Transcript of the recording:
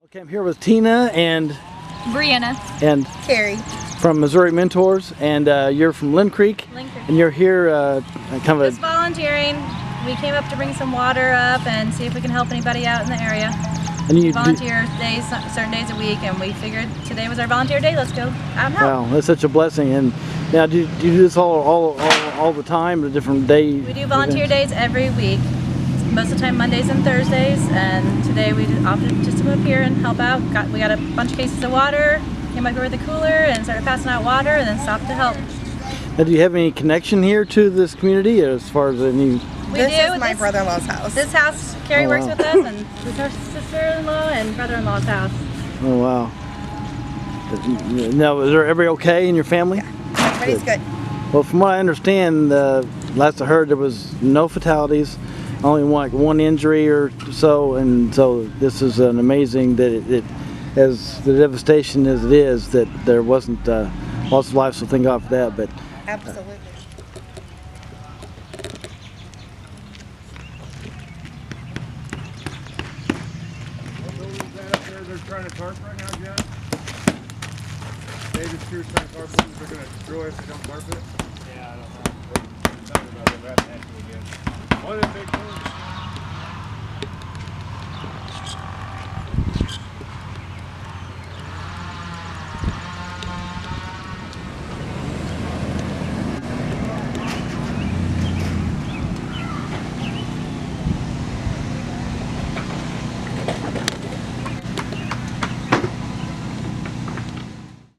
Okay, I'm here with Tina and Brianna. And Carrie. From Missouri Mentors, and you're from Lynn Creek, and you're here kind of Just volunteering. We came up to bring some water up and see if we can help anybody out in the area. and you Volunteer days, certain days a week, and we figured today was our volunteer day. Let's go out and help. Wow, that's such a blessing. And now, do you do this all the time, a different day? We do volunteer days every week. Most of the time Mondays and Thursdays, and today we opted just to come up here and help out. We got a bunch of cases of water, came up here with a cooler and started passing out water, and then stopped to help. Now, do you have any connection here to this community as far as any? This is my brother-in-law's house. This house, Carrie Oh, works wow. with us, and this is her sister-in-law and brother-in-law's house. Oh wow. Now, is everybody okay in your family? Yeah, everybody's good. Well, from what I understand, last I heard there was no fatalities, only one injury or so, and so this is an amazing that it as the devastation as it is, that there wasn't lots of lives, so thank God for that. But Absolutely. They're trying to tarp right now, Jen. David's here trying to tarp them. They're going to destroy if they don't tarp it.